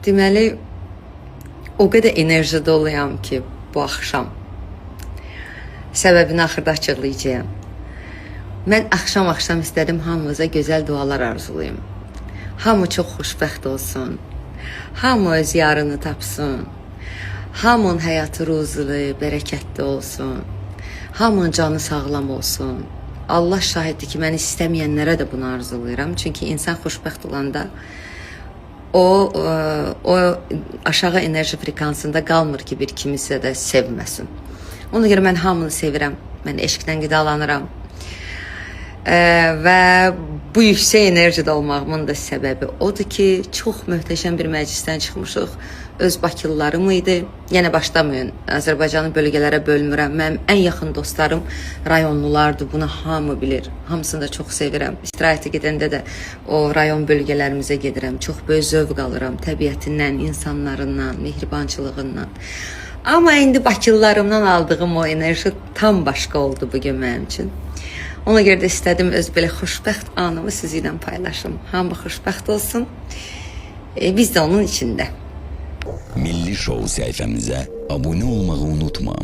Deməli, o qədər enerji doluyam ki, bu axşam. Səbəbini axırda açıqlayacağam. Mən axşam istədim hamınıza gözəl dualar arzulayım. Hamı çox xoşbəxt olsun. Hamı öz yarını tapsın. Hamının həyatı ruzulu, bərəkətli olsun. Hamının canı sağlam olsun. Allah şahiddir ki, mən istəməyənlərə də bunu arzulayıram. Çünki insan xoşbəxt olanda o aşağı enerji frekansında qalmır ki, bir kimisə də sevməsin. Ona görə mən hamını sevirəm. Mən eşqdən qidalanıram. Və bu yüksək enerjide olmağımın da səbəbi odur ki, çox möhtəşəm bir məclisdən çıxmışıq. Öz bakılılarım idi. Yenə başlamayın. Azərbaycanı bölgələrə bölmürəm. Mənim ən yaxın dostlarım rayonlulardır. Bunu hamı bilir. Hamısını da çox sevirəm. İstirahətə gedəndə də o rayon bölgələrimizə gedirəm. Çox böyük zövq alıram. Təbiətindən, insanlarından, mehribançılığından. Amma indi bakılılarımdan aldığım o enerji tam başqa oldu bugün mənim üçün. Ona görə də istədim öz belə xoşbəxt anımı sizinlə paylaşım. Hamı xoşbəxt olsun. Biz də onun içində. Milli Show sayfamıza abone olmayı unutma.